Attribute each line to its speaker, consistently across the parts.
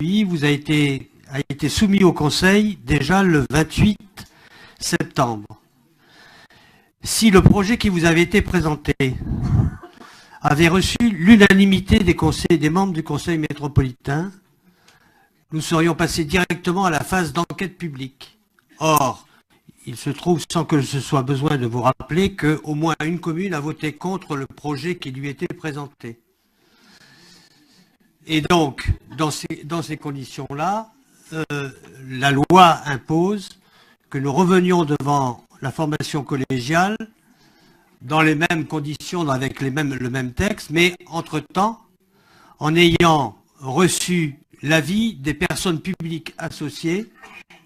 Speaker 1: lui a été soumis au Conseil déjà le 28 septembre. Si le projet qui vous avait été présenté avait reçu l'unanimité des membres du Conseil métropolitain, nous serions passés directement à la phase d'enquête publique. Or, il se trouve, sans que ce soit besoin de vous rappeler, qu'au moins une commune a voté contre le projet qui lui était présenté. Et donc, dans ces conditions-là, la loi impose que nous revenions devant la formation collégiale dans les mêmes conditions, avec le même texte, mais entre-temps, en ayant reçu l'avis des personnes publiques associées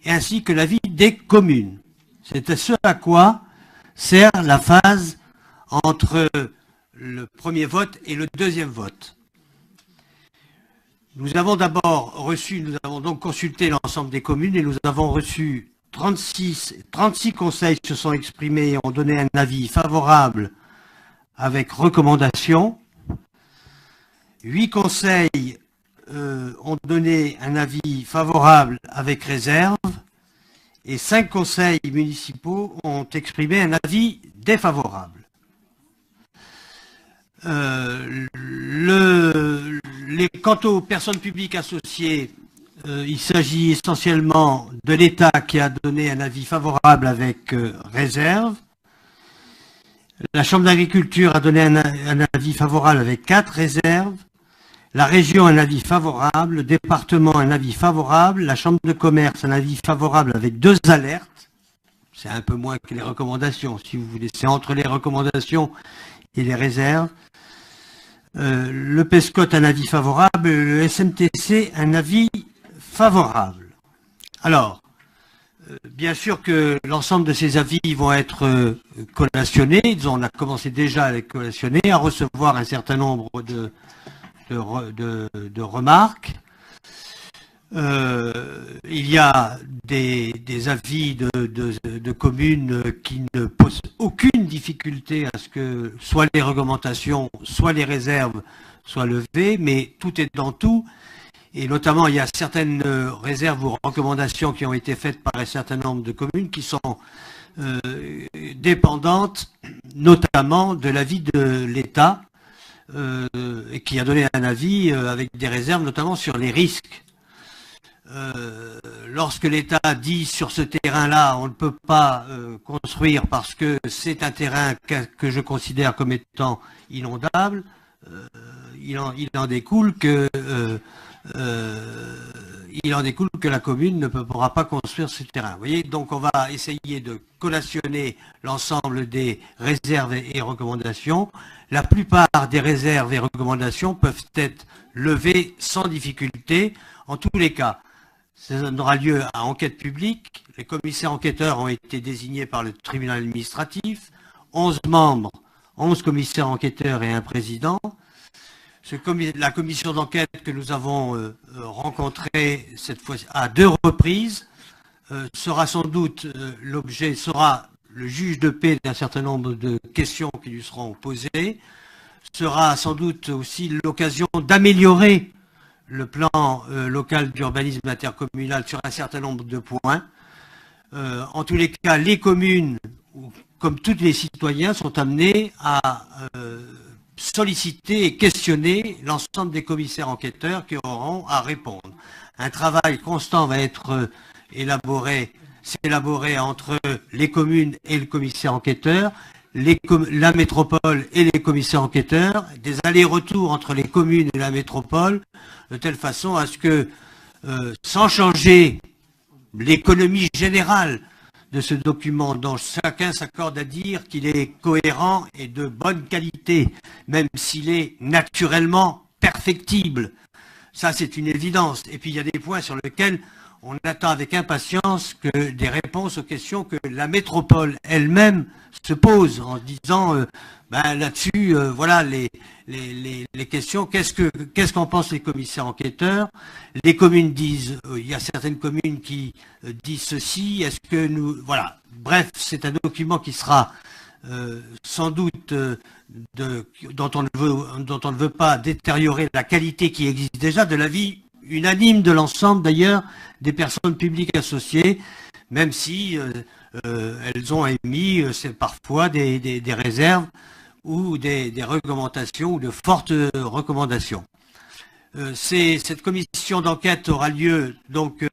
Speaker 1: ainsi que l'avis des communes. C'est ce à quoi sert la phase entre le premier vote et le deuxième vote. Nous avons donc consulté l'ensemble des communes et nous avons reçu 36 conseils se sont exprimés et ont donné un avis favorable avec recommandation. 8 conseils ont donné un avis favorable avec réserve et 5 conseils municipaux ont exprimé un avis défavorable. Quant aux personnes publiques associées, il s'agit essentiellement de l'État qui a donné un avis favorable avec réserve. La Chambre d'agriculture a donné un avis favorable avec 4 réserves. La région un avis favorable, le département un avis favorable, la Chambre de commerce un avis favorable avec 2 alertes. C'est un peu moins que les recommandations, si vous voulez. C'est entre les recommandations et les réserves. Le PESCOT un avis favorable, le SMTC un avis favorable. Alors, bien sûr que l'ensemble de ces avis vont être collationnés. On a commencé déjà à les collationner, à recevoir un certain nombre de remarques. Il y a des avis de communes qui ne posent aucune difficulté à ce que soit les recommandations, soit les réserves soient levées, mais tout est dans tout. Et notamment, il y a certaines réserves ou recommandations qui ont été faites par un certain nombre de communes qui sont dépendantes, notamment de l'avis de l'État, et qui a donné un avis avec des réserves, notamment sur les risques. Lorsque l'État dit sur ce terrain-là, on ne peut pas construire parce que c'est un terrain que je considère comme étant inondable, il en découle que la commune ne pourra pas construire ce terrain. Vous voyez, donc on va essayer de collationner l'ensemble des réserves et recommandations. La plupart des réserves et recommandations peuvent être levées sans difficulté. En tous les cas, ça donnera lieu à enquête publique. Les commissaires enquêteurs ont été désignés par le tribunal administratif. 11 membres, 11 commissaires enquêteurs et un président. La commission d'enquête que nous avons rencontrée cette fois à 2 reprises sera sans doute l'objet, sera le juge de paix d'un certain nombre de questions qui lui seront posées, sera sans doute aussi l'occasion d'améliorer le plan local d'urbanisme intercommunal sur un certain nombre de points. En tous les cas, les communes, comme tous les citoyens, sont amenés à solliciter et questionner l'ensemble des commissaires enquêteurs qui auront à répondre. Un travail constant va être s'élaborer entre les communes et le commissaire enquêteur, la métropole et les commissaires enquêteurs, des allers-retours entre les communes et la métropole, de telle façon à ce que, sans changer l'économie générale de ce document dont chacun s'accorde à dire qu'il est cohérent et de bonne qualité, même s'il est naturellement perfectible. Ça, c'est une évidence. Et puis, il y a des points sur lesquels on attend avec impatience des réponses aux questions que la métropole elle-même se pose en disant là-dessus, voilà les questions. Qu'est-ce qu'en pensent les commissaires enquêteurs? Les communes disent, il y a certaines communes qui disent ceci. Est-ce que nous, voilà. Bref, c'est un document qui sera sans doute dont on ne veut pas détériorer la qualité qui existe déjà de l'avis unanime de l'ensemble d'ailleurs des personnes publiques associées, même si elles ont émis parfois des réserves ou des recommandations ou de fortes recommandations. Cette commission d'enquête aura lieu donc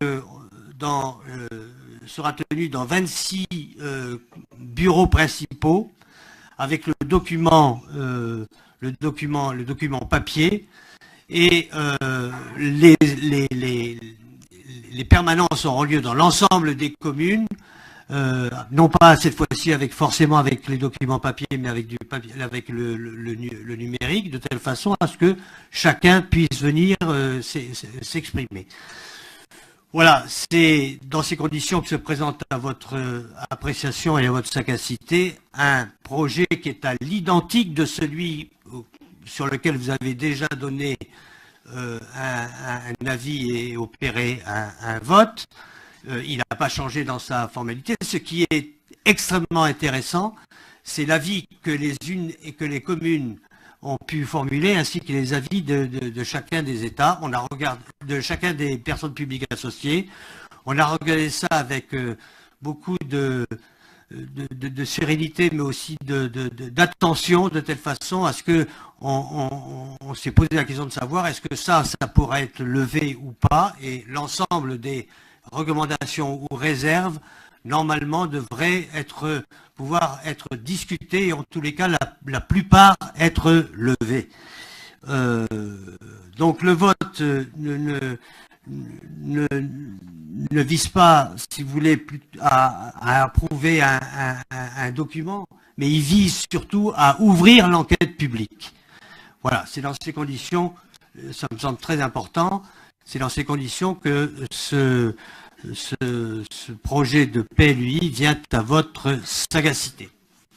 Speaker 1: sera tenue dans 26 bureaux principaux avec le document papier et les permanences auront lieu dans l'ensemble des communes, non pas cette fois-ci forcément avec les documents papier, mais avec le numérique, de telle façon à ce que chacun puisse venir s'exprimer. Voilà, c'est dans ces conditions que se présente à votre appréciation et à votre sagacité un projet qui est à l'identique de celui sur lequel vous avez déjà donné un avis et opéré un vote. Il n'a pas changé dans sa formalité. Ce qui est extrêmement intéressant, c'est l'avis que les communes ont pu formuler, ainsi que les avis de chacun des États. On a regardé de chacun des personnes publiques associées. On a regardé ça avec beaucoup de sérénité, mais aussi d'attention, de telle façon à ce que on s'est posé la question de savoir est-ce que ça pourrait être levé ou pas, et l'ensemble des recommandations ou réserves normalement devraient pouvoir être discutées et en tous les cas la plupart être levées. Donc le vote ne vise pas, si vous voulez, à approuver un document, mais il vise surtout à ouvrir l'enquête publique. Voilà, c'est dans ces conditions, ça me semble très important, c'est dans ces conditions que ce projet de PLUI vient à votre sagacité.